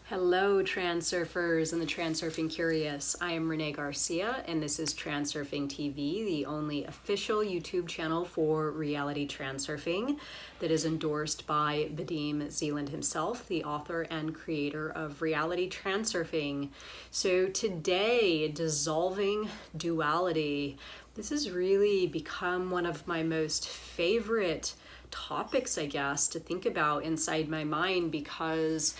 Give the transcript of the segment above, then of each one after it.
Hello, Transurfers and the Transurfing Curious. I am Renee Garcia, and this is TransurfingTV, the only official YouTube channel for Reality Transurfing that is endorsed by Vadim Zeland himself, the author and creator of Reality Transurfing. So today, dissolving duality. This has really become one of my most favorite topics, I guess, to think about inside my mind, because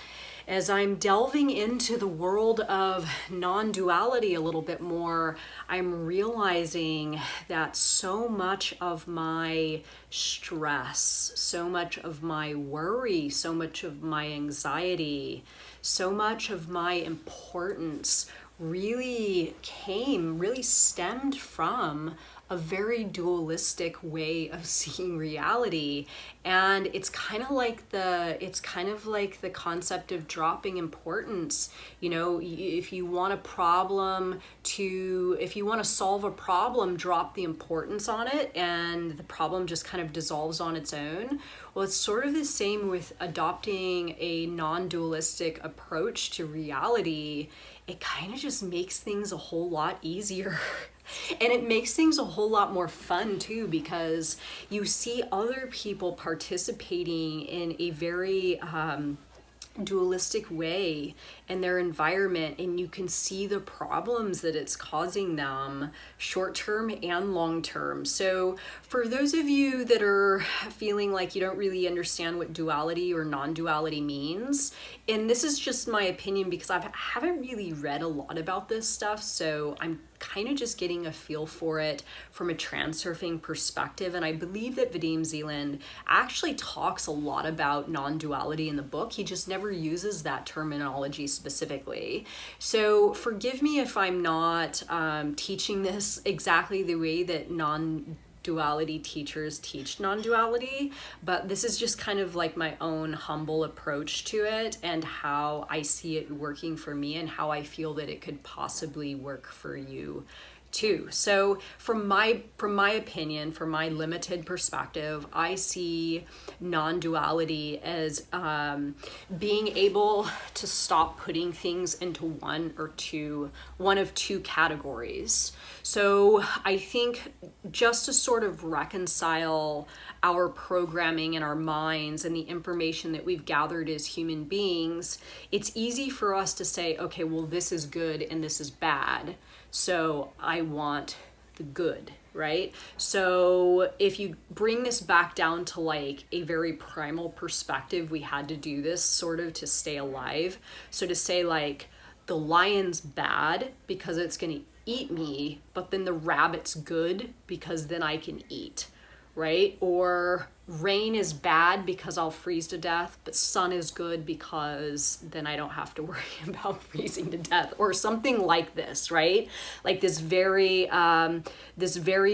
as I'm delving into the world of non-duality a little bit more, I'm realizing that so much of my stress, so much of my worry, so much of my anxiety, so much of my importance really stemmed from a very dualistic way of seeing reality. And it's kind of like the concept of dropping importance. You know, if you want to solve a problem, drop the importance on it and the problem just kind of dissolves on its own. Well, it's sort of the same with adopting a non-dualistic approach to reality. It kind of just makes things a whole lot easier. And it makes things a whole lot more fun too, because you see other people participating in a very dualistic way in their environment, and you can see the problems that it's causing them short term and long term. So for those of you that are feeling like you don't really understand what duality or non-duality means, and this is just my opinion because I haven't really read a lot about this stuff, so I'm kind of just getting a feel for it from a transurfing perspective. And I believe that Vadim Zeland actually talks a lot about non-duality in the book. He just never uses that terminology specifically. So forgive me if I'm not teaching this exactly the way that non-duality teachers teach non-duality, but this is just kind of like my own humble approach to it and how I see it working for me and how I feel that it could possibly work for you too. So from my opinion, from my limited perspective, I see non-duality as being able to stop putting things into one of two categories. So I think just to sort of reconcile our programming in our minds and the information that we've gathered as human beings, it's easy for us to say, okay, well, this is good and this is bad, so I want the good, right? So if you bring this back down to like a very primal perspective, we had to do this sort of to stay alive. So to say like the lion's bad because it's going to eat me, but then the rabbit's good because then I can eat, right? Or rain is bad because I'll freeze to death, but sun is good because then I don't have to worry about freezing to death, or something like this, right? Like this very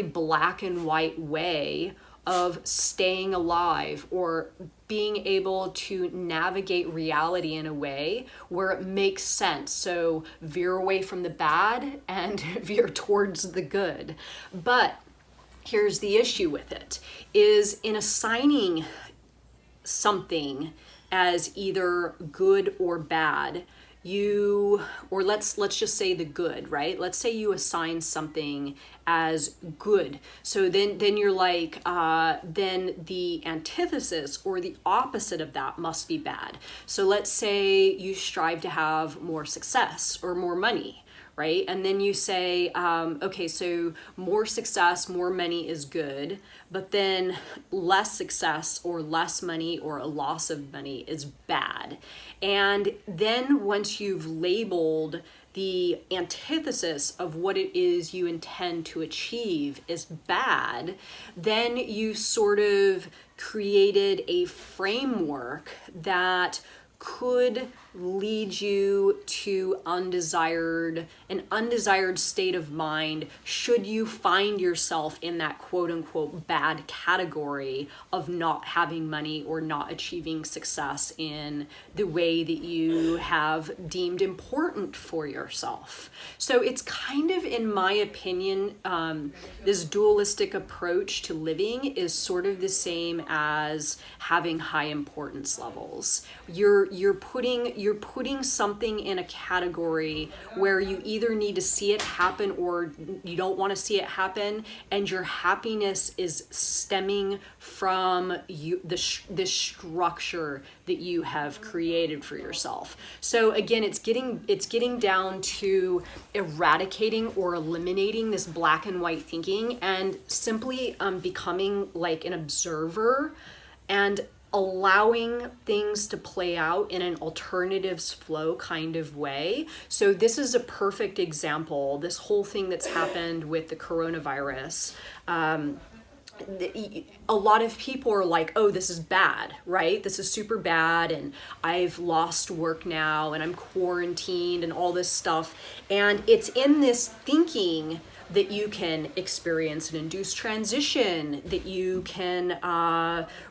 black and white way of staying alive, or being able to navigate reality in a way where it makes sense. So veer away from the bad and veer towards the good. But here's the issue with it, is in assigning something as either good or bad, or let's just say the good, right? Let's say you assign something as good. So then you're like, then the antithesis or the opposite of that must be bad. So let's say you strive to have more success or more money, right? And then you say, okay, so more success, more money is good, but then less success or less money or a loss of money is bad. And then once you've labeled the antithesis of what it is you intend to achieve is bad, then you sort of created a framework that could lead you to an undesired state of mind should you find yourself in that quote unquote bad category of not having money or not achieving success in the way that you have deemed important for yourself. So it's kind of, in my opinion, this dualistic approach to living is sort of the same as having high importance levels. You're putting you're putting something in a category where you either need to see it happen or you don't want to see it happen, and your happiness is stemming from this structure that you have created for yourself. So again, it's getting down to eradicating or eliminating this black and white thinking, and simply becoming like an observer and allowing things to play out in an alternatives flow kind of way. So this is a perfect example, this whole thing that's happened with the coronavirus. A lot of people are like, oh, this is bad, right? This is super bad, and I've lost work now, and I'm quarantined, and all this stuff. And it's in this thinking that you can experience an induced transition, that you can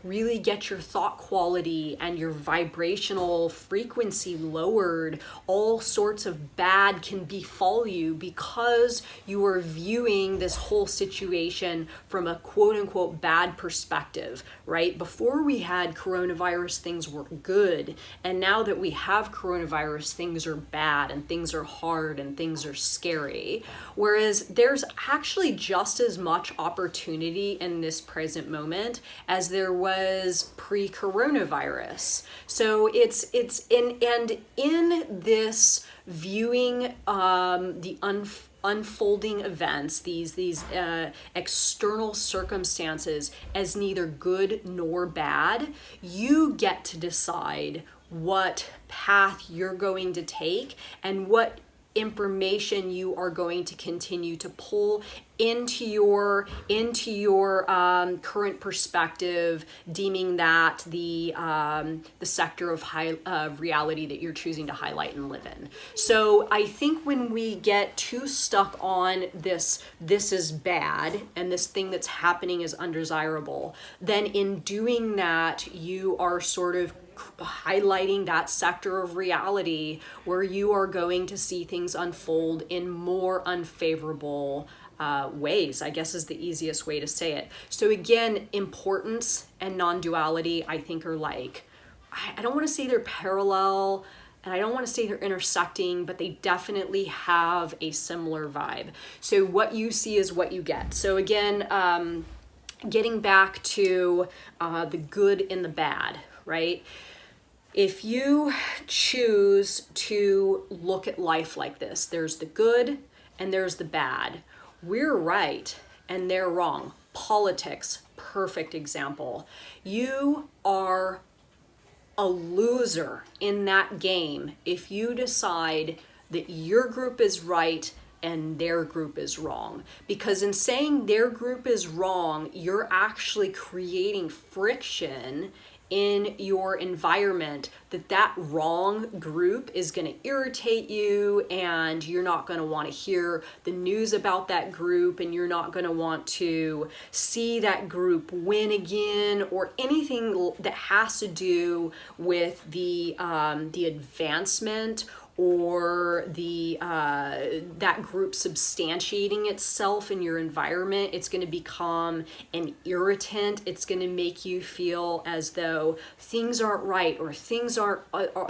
really get your thought quality and your vibrational frequency lowered. All sorts of bad can befall you because you are viewing this whole situation from a quote unquote bad perspective, right? Before we had coronavirus, things were good. And now that we have coronavirus, things are bad and things are hard and things are scary. Whereas there's actually just as much opportunity in this present moment as there was pre-coronavirus. So it's in this viewing the unfolding events, these external circumstances as neither good nor bad, you get to decide what path you're going to take and what information you are going to continue to pull into your current perspective, deeming that the sector of reality that you're choosing to highlight and live in. So I think when we get too stuck on this is bad and this thing that's happening is undesirable, then in doing that you are sort of highlighting that sector of reality where you are going to see things unfold in more unfavorable ways, I guess is the easiest way to say it. So again, importance and non-duality, I think, are like, I don't want to say they're parallel, and I don't want to say they're intersecting, but they definitely have a similar vibe. So what you see is what you get. So again, getting back to the good and the bad, right? If you choose to look at life like this, there's the good and there's the bad. We're right and they're wrong. Politics, perfect example. You are a loser in that game if you decide that your group is right and their group is wrong. Because in saying their group is wrong, you're actually creating friction in your environment that wrong group is going to irritate you, and you're not going to want to hear the news about that group, and you're not going to want to see that group win again, or anything that has to do with the advancement or the that group substantiating itself in your environment. It's going to become an irritant. It's going to make you feel as though things aren't right, or things aren't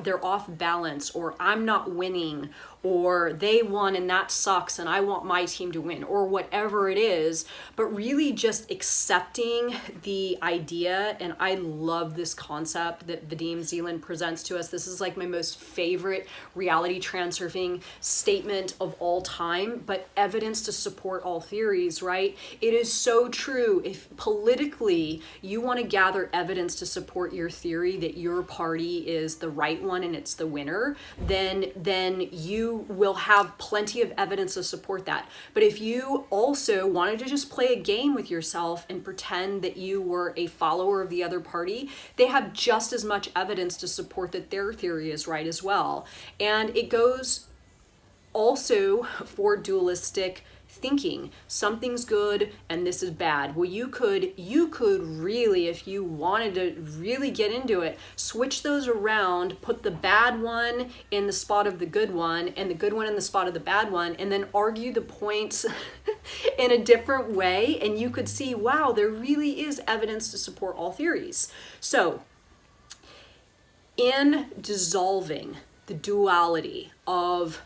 they're off balance, or I'm not winning, or they won and that sucks and I want my team to win, or whatever it is. But really just accepting the idea, and I love this concept that Vadim Zeland presents to us. This is like my most favorite reality transurfing statement of all time, but evidence to support all theories, right? It is so true. If politically you want to gather evidence to support your theory that your party is the right one and it's the winner, then you will have plenty of evidence to support that. But if you also wanted to just play a game with yourself and pretend that you were a follower of the other party, they have just as much evidence to support that their theory is right as well. And it goes also for dualistic thinking. Something's good and this is bad. Well, you could really, if you wanted to really get into it, switch those around, put the bad one in the spot of the good one and the good one in the spot of the bad one, and then argue the points in a different way, and you could see, wow, there really is evidence to support all theories. So in dissolving the duality of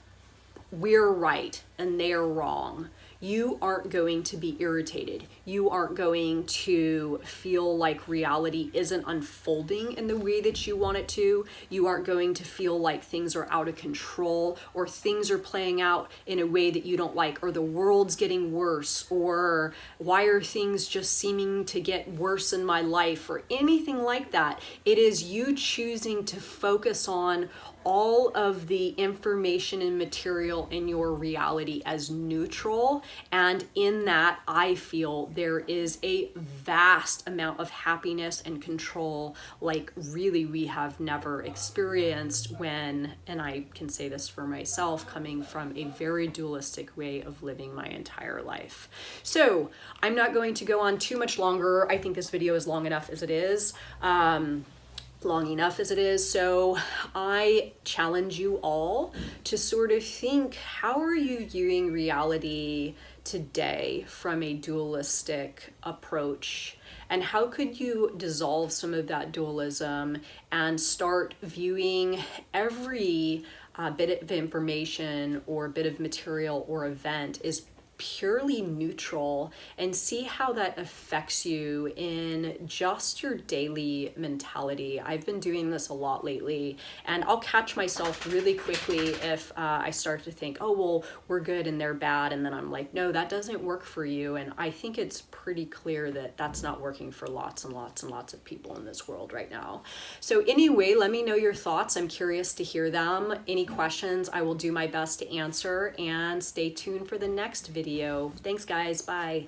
we're right and they're wrong, you aren't going to be irritated. You aren't going to feel like reality isn't unfolding in the way that you want it to. You aren't going to feel like things are out of control, or things are playing out in a way that you don't like, or the world's getting worse, or why are things just seeming to get worse in my life, or anything like that. It is you choosing to focus on all of the information and material in your reality as neutral. And in that, I feel there is a vast amount of happiness and control, like really we have never experienced when, and I can say this for myself, coming from a very dualistic way of living my entire life. So I'm not going to go on too much longer. I think this video is long enough as it is. So I challenge you all to sort of think, how are you viewing reality today from a dualistic approach? And how could you dissolve some of that dualism and start viewing every bit of information or bit of material or event is purely neutral, and see how that affects you in just your daily mentality. I've been doing this a lot lately, and I'll catch myself really quickly if I start to think, oh, well, we're good and they're bad. And then I'm like, no, that doesn't work for you. And I think it's pretty clear that that's not working for lots and lots and lots of people in this world right now. So anyway, let me know your thoughts. I'm curious to hear them. Any questions, I will do my best to answer, and stay tuned for the next video. Thanks, guys. Bye.